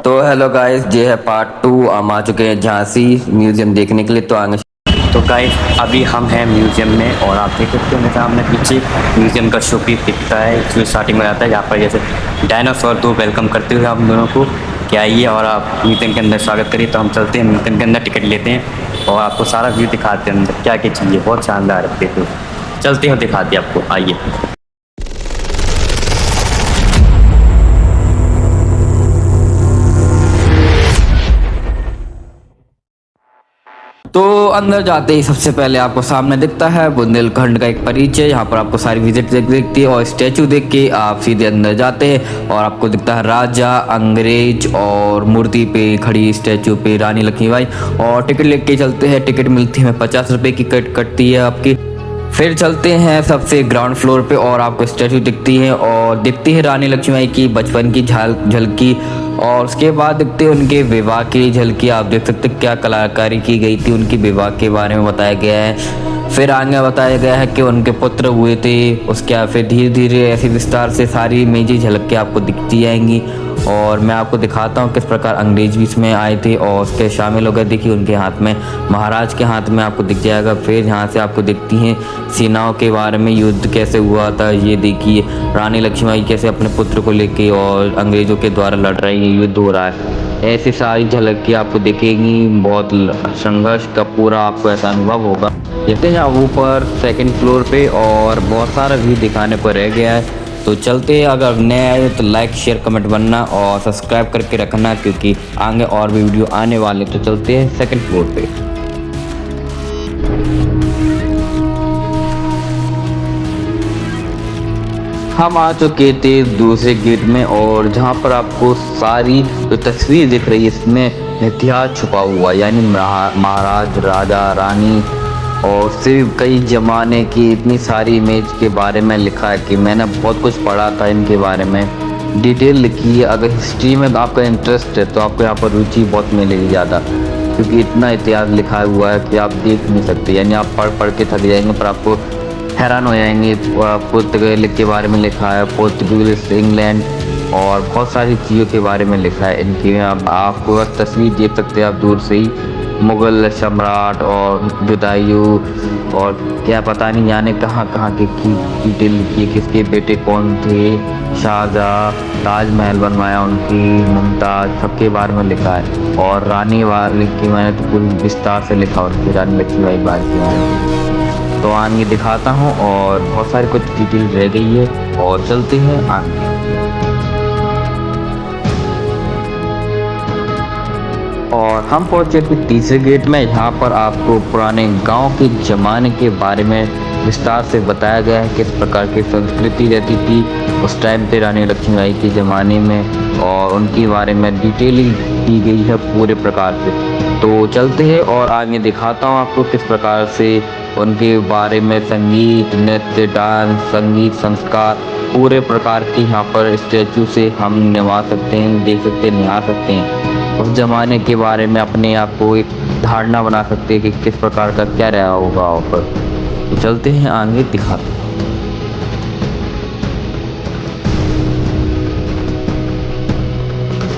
तो hello guys, ये है पार्ट 2। हम आ चुके हैं झांसी म्यूजियम देखने के लिए। तो आगे तो गाइस अभी हम हैं म्यूजियम में और आप देख सकते हैं सामने पीछे म्यूजियम का शोपीस दिखता है जो स्टार्टिंग में आता है। यहाँ पर जैसे डायनासोर दो वेलकम करते हुए हम दोनों को क्या आइए और आप म्यूजियम के अंदर स्वागत करिए। तो हम चलते हैं म्यूजियम के अंदर, टिकट लेते हैं और आपको सारा व्यू दिखाते हैं अंदर क्या क्या चीज़ें बहुत शानदार है। देखो चलते हैं दिखाते हैं आपको, आइए। तो अंदर जाते ही सबसे पहले आपको सामने दिखता है बुंदेलखंड का एक परिचय। यहाँ पर आपको सारी विजिट दिखती है और स्टैचू देख के आप सीधे अंदर जाते हैं और आपको दिखता है राजा, अंग्रेज और मूर्ति पे खड़ी स्टैचू पे रानी लक्ष्मीबाई। और टिकट लेके चलते हैं। टिकट मिलती है 50 रुपए की, कटती है आपकी। फिर चलते हैं सबसे ग्राउंड फ्लोर पे और आपको स्टैचू दिखती है और दिखती है रानी लक्ष्मीबाई की बचपन की झलकी। और उसके बाद दिखते हैं उनके विवाह की झलकी। आप देख सकते हैं क्या कलाकारी की गई थी, उनकी विवाह के बारे में बताया गया है। फिर आगे बताया गया है कि उनके पुत्र हुए थे। उसके फिर धीरे धीरे ऐसे विस्तार से सारी इमेजें झलक के आपको दिखती जाएंगी और मैं आपको दिखाता हूँ किस प्रकार अंग्रेज भी इसमें आए थे और उसके शामिल हो गए। देखिए उनके हाथ में, महाराज के हाथ में आपको दिख जाएगा। फिर यहाँ से आपको दिखती हैं सेनाओं के बारे में, युद्ध कैसे हुआ था। ये देखिए रानी लक्ष्मीबाई कैसे अपने पुत्र को लेके और अंग्रेजों के द्वारा लड़ रही है, युद्ध हो रहा है। ऐसी सारी झलक की आपको दिखेगी। बहुत संघर्ष का पूरा आपको ऐसा अनुभव होगा। जैसे यहाँ ऊपर सेकंड फ्लोर पे और बहुत सारा व्यू दिखाने को रह गया है। तो चलते हैं। अगर नए आए तो लाइक शेयर कमेंट बनना और सब्सक्राइब करके रखना क्योंकि आगे और भी वीडियो आने वाले। तो चलते हैं सेकंड फ्लोर पे। हम आ चुके थे दूसरे गेट में और जहाँ पर आपको सारी जो तस्वीर दिख रही है इसमें इतिहास छुपा हुआ है, यानी महाराज, राजा, रानी और सिर्फ कई जमाने की इतनी सारी इमेज के बारे में लिखा है कि मैंने बहुत कुछ पढ़ा था इनके बारे में। डिटेल लिखी है। अगर हिस्ट्री में आपका इंटरेस्ट है तो आपको यहाँ पर रुचि बहुत मिलेगी ज़्यादा, क्योंकि इतना इतिहास लिखा हुआ है कि आप देख नहीं सकते। यानी आप पढ़ पढ़ के थक जाएंगे पर आपको हैरान हो जाएंगे। पुर्तगाल के बारे में लिखा है, पोर्तुगीज, इंग्लैंड और बहुत सारी चीज़ों के बारे में लिखा है इनकी। आपको बस तस्वीर देख सकते हैं आप दूर से ही। मुगल सम्राट और जुदायु और क्या पता नहीं जाने कहाँ कहाँ की डिटेल लिखी है, किसके बेटे कौन थे, शाहजहाँ, ताजमहल बनवाया उनकी, मुमताज, सबके बारे में लिखा है। और रानी वाली की मैंने तो पूरी विस्तार से लिखा उनकी, रानी लक्ष्मीबाई बाई के बारे में। तो आगे दिखाता हूँ और बहुत सारी कुछ डिटेल रह गई है और चलते हैं आगे। और हम पहुंचे थे तीसरे गेट में। यहाँ पर आपको पुराने गांव के ज़माने के बारे में विस्तार से बताया गया है, किस प्रकार की संस्कृति रहती थी उस टाइम पे रानी लक्ष्मीबाई के ज़माने में, और उनके बारे में डिटेलिंग की गई है पूरे प्रकार से। तो चलते हैं और आगे दिखाता हूँ आपको किस प्रकार से उनके बारे में संगीत, नृत्य, डांस, संगीत, संस्कार पूरे प्रकार के यहाँ पर स्टैचू से हम निभा सकते हैं, देख सकते हैं, निहार सकते हैं। उस जमाने के बारे में अपने आप को एक धारणा बना सकते हैं कि किस प्रकार का क्या रहा होगा वहाँ पर। तो चलते हैं आगे दिखाते हैं।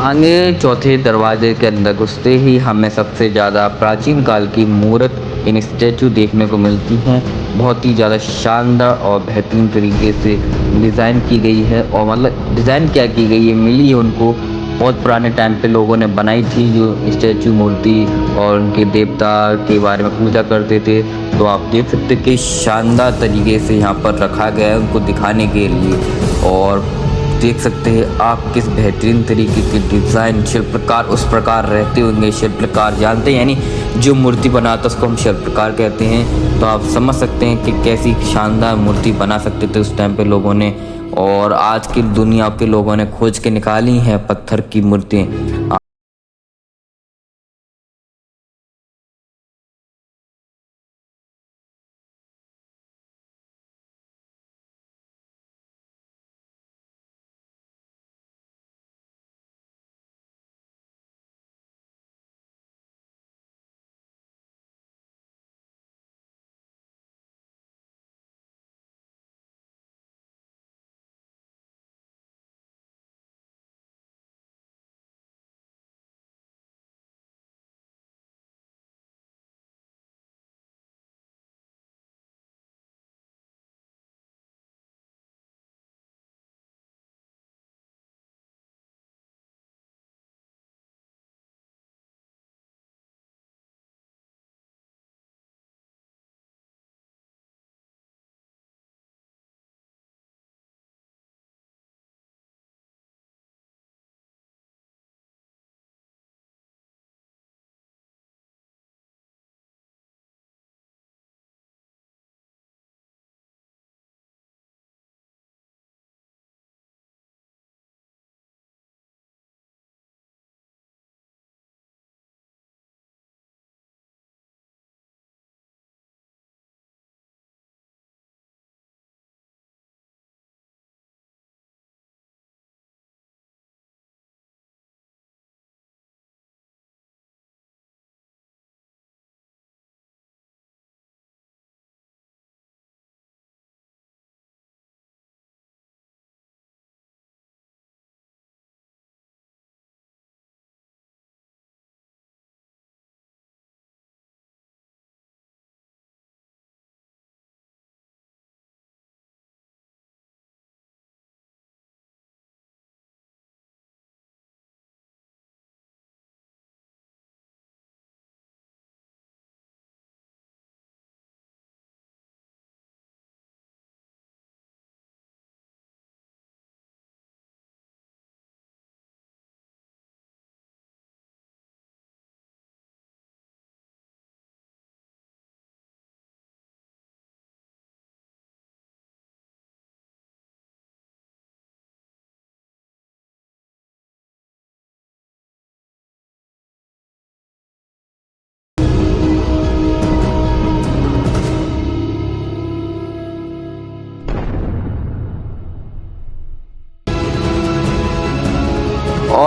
आगे चौथे दरवाजे के अंदर घुसते ही हमें सबसे ज़्यादा प्राचीन काल की मूर्त इन स्टैचू देखने को मिलती हैं। बहुत ही ज़्यादा शानदार और बेहतरीन तरीके से डिज़ाइन की गई है। और मतलब डिज़ाइन क्या की गई है, मिली है उनको बहुत पुराने टाइम पे लोगों ने बनाई थी जो स्टैचू मूर्ति, और उनके देवता के बारे में पूजा करते थे। तो आप देख सकते कि शानदार तरीके से यहाँ पर रखा गया है उनको दिखाने के लिए। और देख सकते हैं आप किस बेहतरीन तरीके के डिज़ाइन, शिल्पकार उस प्रकार रहते होंगे। शिल्पकार जानते हैं, यानी जो मूर्ति बनाता है उसको हम शिल्पकार कहते हैं। तो आप समझ सकते हैं कि कैसी शानदार मूर्ति बना सकते थे उस टाइम पे लोगों ने। और आज की दुनिया के लोगों ने खोज के निकाली हैं पत्थर की मूर्तियाँ।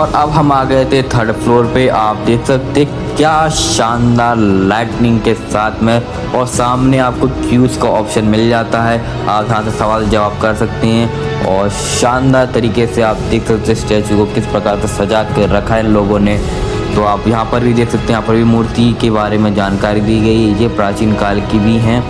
और अब हम आ गए थे थर्ड फ्लोर पे। आप देख सकते क्या शानदार लाइटनिंग के साथ में, और सामने आपको क्यूज का ऑप्शन मिल जाता है। आप यहाँ से सवाल जवाब कर सकते हैं और शानदार तरीके से आप देख सकते स्टैचू को किस प्रकार से सजा के रखा है इन लोगों ने। तो आप यहाँ पर भी देख सकते हैं, यहाँ पर भी मूर्ति के बारे में जानकारी दी गई। ये प्राचीन काल की भी हैं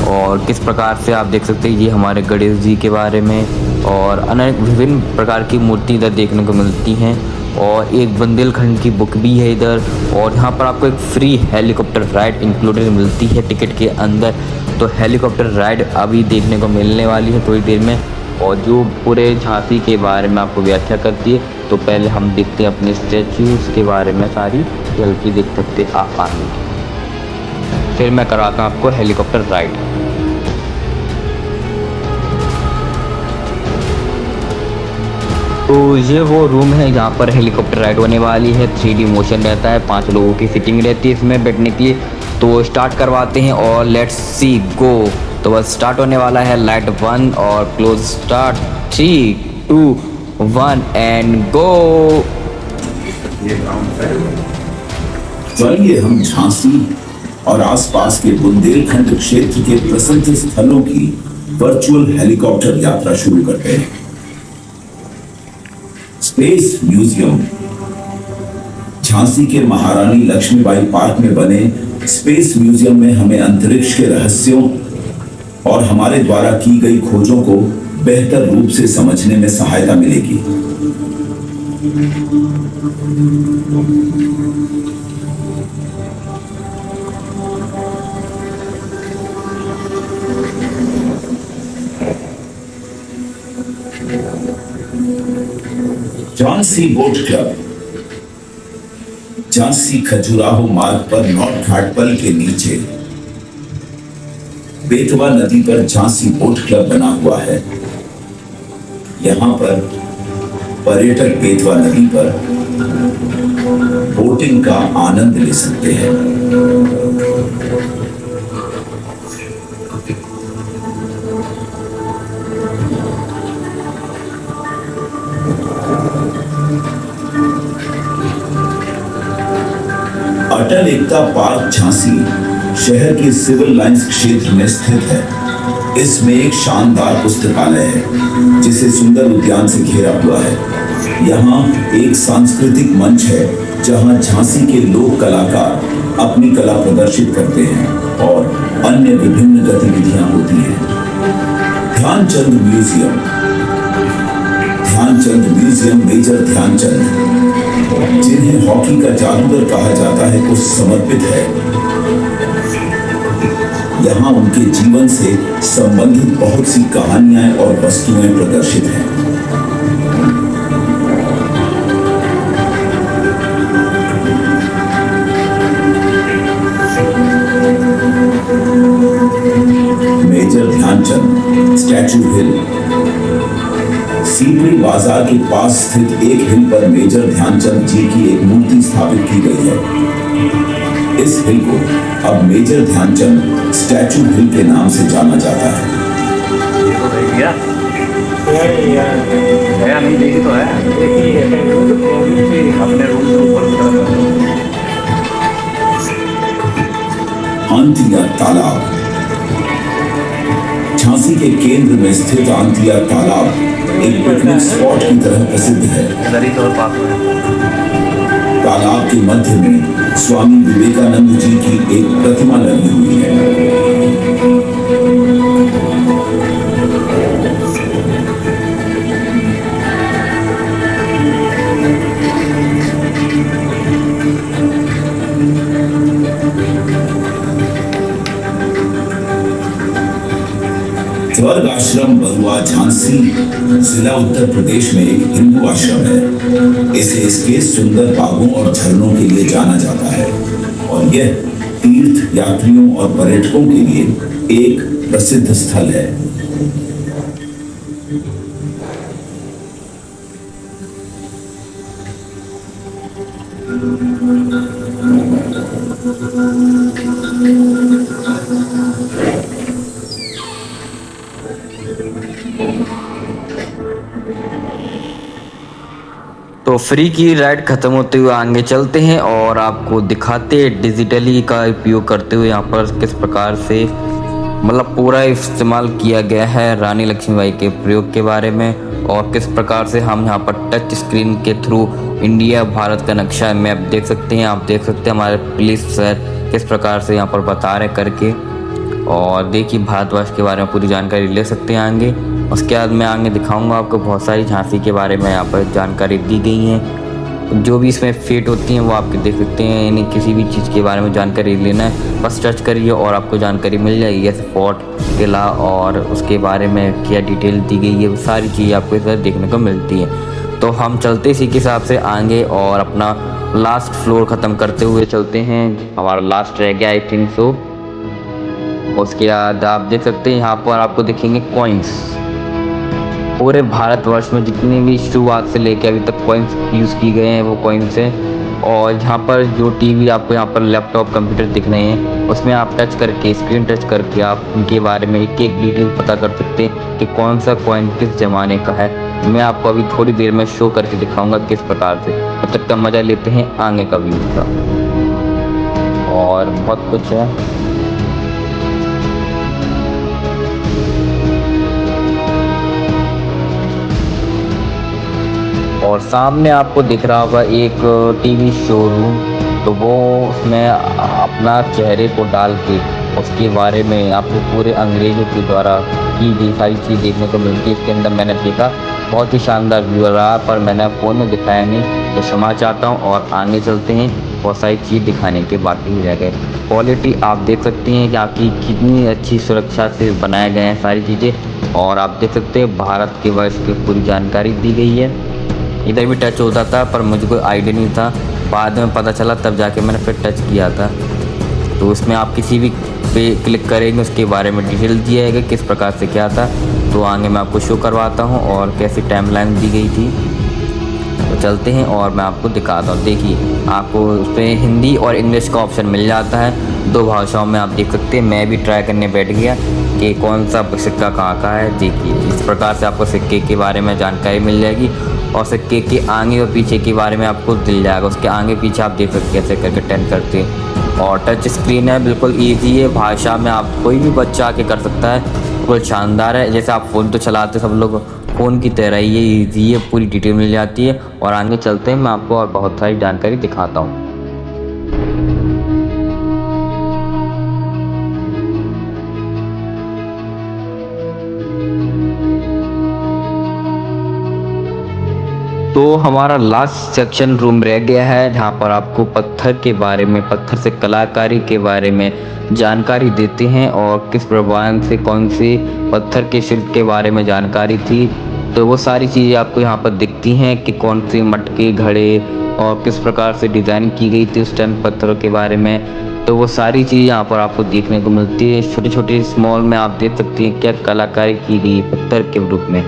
और किस प्रकार से आप देख सकते हैं ये हमारे गणेश जी के बारे में, और अनेक विभिन्न प्रकार की मूर्ति इधर देखने को मिलती हैं। और एक बुंदेलखंड की बुक भी है इधर। और यहाँ पर आपको एक फ्री हेलीकॉप्टर राइड इंक्लूडेड मिलती है टिकट के अंदर। तो हेलीकॉप्टर राइड अभी देखने को मिलने वाली है थोड़ी देर में, और जो पूरे झांसी के बारे में आपको व्याख्या करती है। तो पहले हम देखते हैं अपने स्टैचूज़ के बारे में सारी हल्की देख सकते आप आगे, फिर मैं कराता हूँ आपको हेलीकॉप्टर राइड। तो ये वो रूम है जहाँ पर हेलीकॉप्टर राइड होने वाली है। 3D मोशन रहता है, 5 लोगों की सीटिंग रहती है इसमें बैठने के लिए। तो स्टार्ट करवाते हैं और लेट्स सी गो। तो बस स्टार्ट होने वाला है। लाइट 1 और क्लोज स्टार्ट 3 2 1 एंड गो। चलिए हम झांसी और आसपास के बुंदेलखंड क्षेत्र के प्रसिद्ध स्थलों की वर्चुअल हेलीकॉप्टर यात्रा शुरू करते हैं। स्पेस म्यूजियम झांसी के महारानी लक्ष्मीबाई पार्क में बने स्पेस म्यूजियम में हमें अंतरिक्ष के रहस्यों और हमारे द्वारा की गई खोजों को बेहतर रूप से समझने में सहायता मिलेगी। झांसी बोट क्लब झांसी खजुराहो मार्ग पर नॉर्थ घाटपल के नीचे बेतवा नदी पर झांसी बोट क्लब बना हुआ है। यहाँ पर पर्यटक बेतवा नदी पर बोटिंग का आनंद ले सकते हैं। अटल एकता पार्क झांसी शहर के सिविल लाइंस क्षेत्र में स्थित है। इसमें एक शानदार पुस्तकालय है जिसे सुंदर उद्यान से घेरा हुआ है। यहाँ एक सांस्कृतिक मंच है जहाँ झांसी के लोक कलाकार अपनी कला प्रदर्शित करते हैं और अन्य विभिन्न गतिविधियां होती हैं। Dhyan Chand museum Dhyan Chand museum major Dhyan Chand, जिन्हें हॉकी का जादूगर कहा जाता है, को समर्पित है। यहाँ उनके जीवन से संबंधित बहुत सी कहानियां और वस्तुएं प्रदर्शित हैं। मेजर ध्यानचंद स्टैचू हिल सीपरी बाजार के पास स्थित एक हिल पर मेजर ध्यानचंद जी की एक मूर्ति स्थापित की गई है। इस हिल को अब मेजर ध्यानचंद स्टैचू हिल के नाम से जाना जाता है। नहीं देखी तो है, अपने रूम से ऊपर। आंतिया तालाब झांसी के केंद्र में स्थित आंतिया तालाब एक पिकनिक स्पॉट की तरह प्रसिद्ध है। तालाब के मध्य में स्वामी विवेकानंद जी की एक प्रतिमा लगी हुई है। स्वर्ग आश्रम बरुआ झांसी जिला उत्तर प्रदेश में एक हिंदू आश्रम है। इसे इसके सुंदर बागों और झरनों के लिए जाना जाता है और यह तीर्थ यात्रियों और पर्यटकों के लिए एक प्रसिद्ध स्थल है। तो फ्री की राइड ख़त्म होते हुए आगे चलते हैं और आपको दिखाते हैं डिजिटली का उपयोग करते हुए यहाँ पर किस प्रकार से मतलब पूरा इस्तेमाल किया गया है रानी लक्ष्मीबाई के प्रयोग के बारे में, और किस प्रकार से हम यहाँ पर टच स्क्रीन के थ्रू इंडिया भारत का नक्शा मैप देख सकते हैं। आप देख सकते हैं हमारे पुलिस सर किस प्रकार से यहाँ पर बता रहे करके, और देखिए भारतवर्ष के बारे में पूरी जानकारी ले सकते हैं आगे। उसके बाद मैं आगे दिखाऊंगा आपको बहुत सारी झांसी के बारे में यहाँ पर जानकारी दी गई है, जो भी इसमें फिट होती हैं वो आपके देख सकते हैं। यानी किसी भी चीज़ के बारे में जानकारी लेना है बस टच करिए और आपको जानकारी मिल जाएगी, जैसे फोर्ट किला और उसके बारे में क्या डिटेल दी गई है, वो सारी चीज़ें आपको इस तरह देखने को मिलती है। तो हम चलते इसी के हिसाब से आगे और अपना लास्ट फ्लोर ख़त्म करते हुए चलते हैं। हमारा लास्ट रह गया आई थिंक सो। उसके बाद आप देख सकते हैं यहाँ पर आपको दिखेंगे कॉइन्स। पूरे भारतवर्ष में जितने भी शुरुआत से लेकर अभी तक कॉइन्स यूज़ की गए हैं वो कॉइन्स हैं। और यहाँ पर जो टीवी आपको यहाँ पर लैपटॉप कंप्यूटर दिख रहे हैं उसमें आप टच करके स्क्रीन टच करके आप उनके बारे में एक एक डिटेल पता कर सकते हैं कि कौन सा कॉइन किस ज़माने का है। मैं आपको अभी थोड़ी देर में शो करके दिखाऊंगा किस प्रकार से। तब तक का मज़ा लेते हैं आगे का व्यू का, और बहुत कुछ है। और सामने आपको दिख रहा होगा एक टीवी शोरूम, तो वो उसमें अपना चेहरे को डाल के उसके बारे में आपको पूरे अंग्रेज़ों के द्वारा की गई सारी चीज़ देखने को मिलती है। इसके अंदर मैंने देखा बहुत ही शानदार व्यू रहा, पर मैंने फ़ोन में दिखाया नहीं, तो क्षमा चाहता हूँ। और आगे चलते हैं, बहुत सारी चीज़ दिखाने के बाकी ही रह गए। क्वालिटी आप देख सकते हैं कि आपकी कितनी अच्छी सुरक्षा से बनाए गए हैं सारी चीज़ें, और आप देख सकते हैं भारत के वर्ष की पूरी जानकारी दी गई है। इधर भी टच होता था पर मुझे कोई आइडिया नहीं था, बाद में पता चला तब जाके मैंने फिर टच किया था। तो उसमें आप किसी भी पे क्लिक करेंगे उसके बारे में डिटेल दिया है कि किस प्रकार से क्या था। तो आगे मैं आपको शो करवाता हूँ और कैसी टाइमलाइन दी गई थी। तो चलते हैं और मैं आपको दिखाता हूँ। देखिए आपको उस पर हिंदी और इंग्लिश का ऑप्शन मिल जाता है, 2 भाषाओं में आप देख सकते हैं। मैं भी ट्राई करने बैठ गया कि कौन सा सिक्का कहाँ का है। देखिए इस प्रकार से आपको सिक्के के बारे में जानकारी मिल जाएगी, और सिक्के के आगे और पीछे के बारे में आपको मिल जाएगा। उसके आगे पीछे आप देख सकते हैं कैसे करके टर्न करते हैं, और टच स्क्रीन है, बिल्कुल ईजी है। भाषा में आप कोई भी बच्चा आके कर सकता है, बिल्कुल शानदार है। जैसे आप फ़ोन तो चलाते सब लोग, फ़ोन की तरह ही ये ईजी है, पूरी डिटेल मिल जाती है। और आगे चलते हैं, मैं आपको और बहुत सारी जानकारी दिखाता हूँ। तो हमारा लास्ट सेक्शन रूम रह गया है, जहाँ पर आपको पत्थर के बारे में, पत्थर से कलाकारी के बारे में जानकारी देते हैं, और किस प्रकार से कौन से पत्थर के शिल्प के बारे में जानकारी थी। तो वो सारी चीज़ें आपको यहाँ पर दिखती हैं कि कौन से मटके, घड़े और किस प्रकार से डिज़ाइन की गई थी उस टाइम पत्थरों के बारे में। तो वो सारी चीज़ यहाँ पर आपको देखने को मिलती है। छोटे छोटे स्मॉल में आप देख सकते हैं क्या कलाकारी की गई पत्थर के रूप में।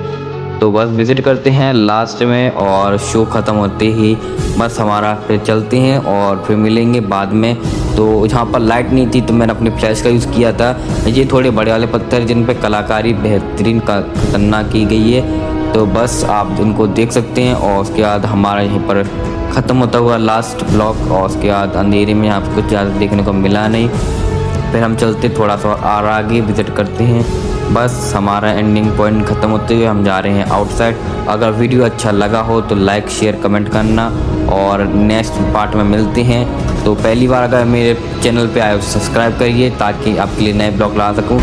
तो बस विज़िट करते हैं लास्ट में, और शो ख़त्म होते ही बस हमारा फिर चलते हैं और फिर मिलेंगे बाद में। तो जहाँ पर लाइट नहीं थी तो मैंने अपने फ्लैश का यूज़ किया था। ये थोड़े बड़े वाले पत्थर जिन पे कलाकारी बेहतरीन खतरनाक की गई है, तो बस आप इनको देख सकते हैं। और उसके बाद हमारा यहीं पर ख़त्म होता हुआ लास्ट ब्लॉक, और उसके बाद अंधेरे में यहाँ पर कुछ ज़्यादा देखने को मिला नहीं। फिर हम चलते थोड़ा सा और आगे विज़िट करते हैं। बस हमारा एंडिंग पॉइंट ख़त्म होते हुए हम जा रहे हैं आउटसाइड। अगर वीडियो अच्छा लगा हो तो लाइक शेयर कमेंट करना, और नेक्स्ट पार्ट में मिलते हैं। तो पहली बार अगर मेरे चैनल पे आए तो सब्सक्राइब करिए ताकि आपके लिए नए ब्लॉग ला सकूं।